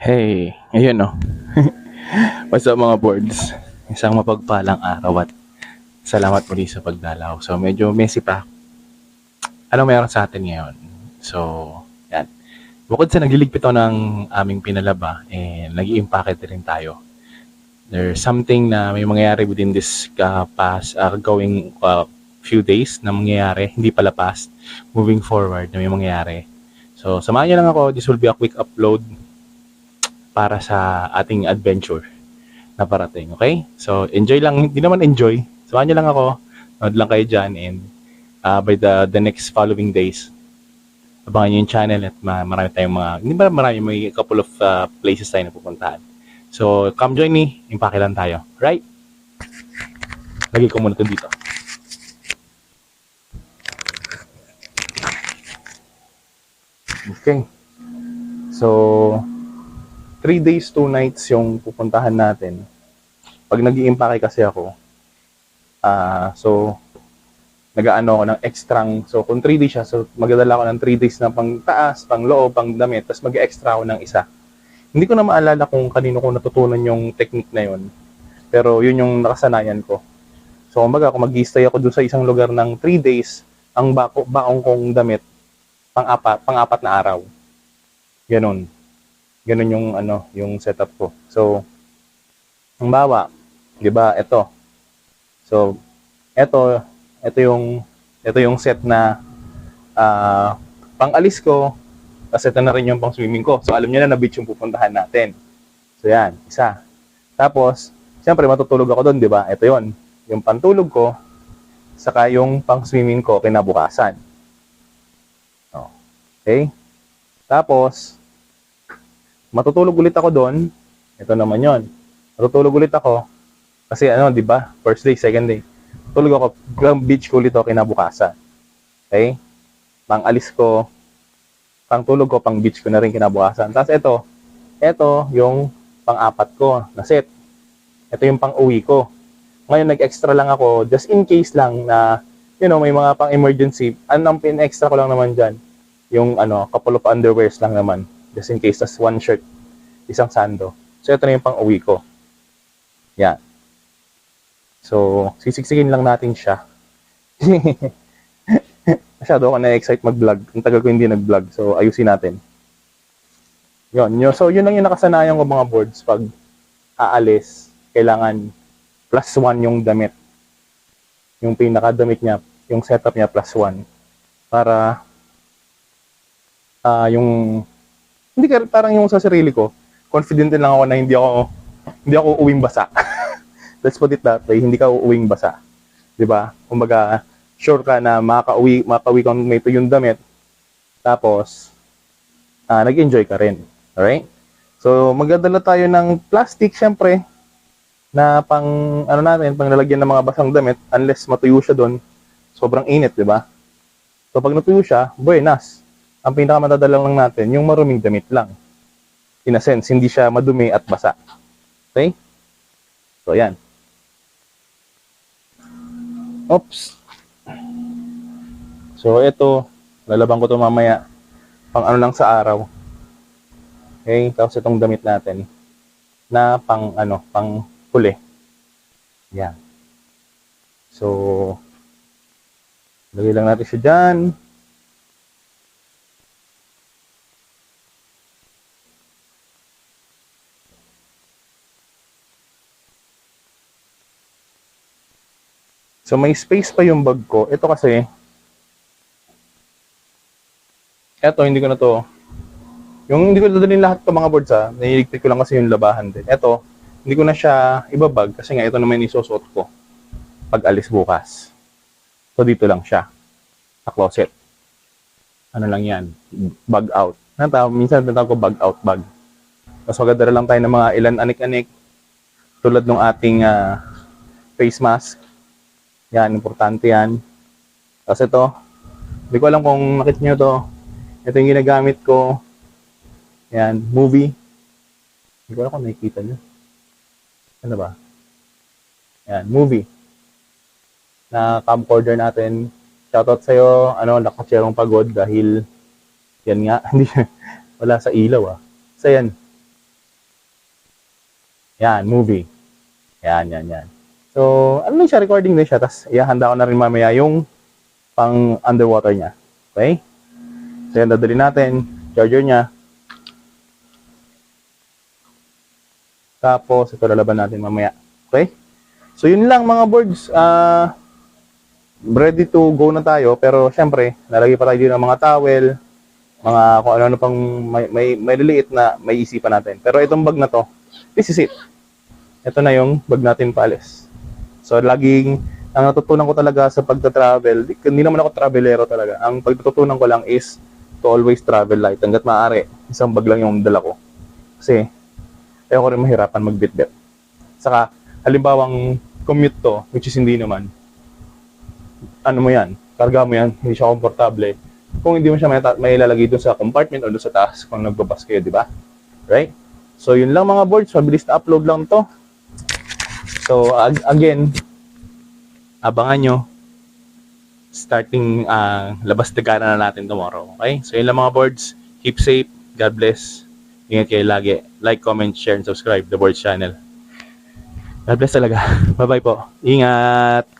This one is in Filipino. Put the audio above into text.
Hey, ayun no. What's up mga boards? Isang mapagpalang araw at salamat muli sa pagdalaw. So medyo messy pa. Ano meron sa atin ngayon? So, yan. Bukod sa nagliligpit ako ng aming pinalaba, nag-i-impake rin tayo. There's something na may mangyayari within this past going few days na mangyayari, hindi pala past, moving forward na may mangyayari. So, samahan niyo lang ako. This will be a quick upload para sa ating adventure na parating, okay? So, enjoy lang. Hindi naman enjoy. Samahan niyo lang ako. Nood lang kayo dyan and by the next following days, abangan niyo yung channel at marami tayong hindi ba marami, may couple of places tayo na pupuntahan. So, come join me. Impake lang tayo. Right? Lagay ko muna ito dito. Okay. So, 3 days, 2 nights yung pupuntahan natin. Pag nag-i-impake kasi ako, so, nag-aano ako ng extrang, so kung 3 days siya, so magdadala ako ng 3 days na pang taas, pang loob, pang damit, tapos mag-extra ako ng isa. Hindi ko na maalala kung kanino ko natutunan yung technique na yun, pero yun yung nakasanayan ko. So, kumbaga, kung mag-i-stay ako dun sa isang lugar ng 3 days, ang baong kong damit, pang-apat na araw. Ganun yung yung setup ko. So, ang bawa, 'di ba? Ito. So, ito yung set na pang-alis ko, kasi ito na rin yung pang-swimming ko. So, alam niyo na beach yung pupuntahan natin. So, yan, isa. Tapos, siyempre matutulog ako doon, 'di ba? Ito 'yon, yung pantulog ko, saka yung pang-swimming ko kinabukasan. Okay? Tapos, matutulog ulit ako doon. Ito naman yon. Matutulog ulit ako. Kasi di ba? First day, second day. Tulog ako. Beach ko ulit ako kinabukasan. Okay? Pang alis ko, pang tulog ko, pang beach ko na rin kinabukasan. Tapos ito yung pang-apat ko na set. Ito yung pang-uwi ko. Ngayon, nag-extra lang ako, just in case lang na, may mga pang-emergency. Ang pin-extra ko lang naman dyan, yung couple of underwears lang naman. Just in case, tas one shirt, isang sando. So, ito na yung pang-uwi ko. Yan. So, sisiksikin lang natin siya. Masyado ako na-excite mag-vlog. Ang tagal ko hindi nag-vlog. So, ayusin natin. So, yun lang yung nakasanayan ko mga boards. Pag aalis, kailangan +1 yung damit. Yung pinaka-damit niya, yung setup niya +1. Para hindi parang yung sa sarili ko, confident lang ako na hindi ako uuwing basa. Let's put it that way, hindi ka uuwing basa. 'Di ba? Kumbaga, sure ka na makauwi kang may yung damit. Tapos nag-enjoy ka rin. Alright? So, magdadala tayo ng plastic syempre na pang pang lalagyan ng mga basang damit unless matuyo siya doon. Sobrang init, 'di ba? So, pag natuyo siya, buenas. Ang pinakamatadala lang natin, yung maruming damit lang. In a sense, hindi siya madumi at basa. Okay? So, ayan. Oops. So, ito, lalabang ko ito mamaya. Pang lang sa araw. Okay? Tapos itong damit natin na pang huli. Ayan. So, lagay lang natin siya dyan. So, may space pa yung bag ko. Ito kasi, hindi ko na to. Yung hindi ko dadalhin lahat pa mga boards nailigpit ko lang kasi yung labahan din. Ito, hindi ko na siya ibabag kasi nga ito naman isusuot ko pag alis bukas. So, dito lang siya. Sa closet. Ano lang yan? Bag out. Minsan tinatawag ko bag out bag. Mas magdadala lang tayo ng mga ilan anik-anik tulad ng ating face mask. Yan, importante yan. Tapos ito, hindi ko alam kung nakita nyo to. Ito yung ginagamit ko. Yan, movie. Hindi ko alam kung nakikita nyo. Ano ba? Yan, movie. Na camcorder natin. Shoutout sa'yo, nakachirong pagod dahil yan nga, wala sa ilaw Sa yan. Yan, movie. Yan. So, ano na siya, recording din siya. Tapos, ihahanda ko na rin mamaya yung pang underwater niya. Okay? So, yan, dadali natin. Charger niya. Tapos, ito lalaban natin mamaya. Okay? So, yun lang mga boards. Ready to go na tayo. Pero, syempre, nalagay pa tayo din ng mga towel, mga kung ano-ano pang may liliit na may isipan natin. Pero itong bag na to, this is it. Ito na yung bag natin paalis. So, ang natutunan ko talaga sa pagta-travel, hindi naman ako travelero talaga. Ang pagtutunan ko lang is to always travel light. Hanggat maaari, isang bag lang yung dala ko. Kasi, ayoko rin mahirapan magbitbit. Saka, halimbawang commute to, which is hindi naman, ano mo yan, karga mo yan, hindi siya komportable. Kung hindi mo siya may ilalagay doon sa compartment o doon sa taas kung nagbabas kayo, di ba? Right? So, yun lang mga boards. Mabilis na upload lang to. So, again, abangan nyo. Starting labas na natin tomorrow. Okay? So, yun lang mga boards. Keep safe. God bless. Ingat kayo lagi. Like, comment, share, and subscribe the Boards channel. God bless talaga. Bye-bye po. Ingat!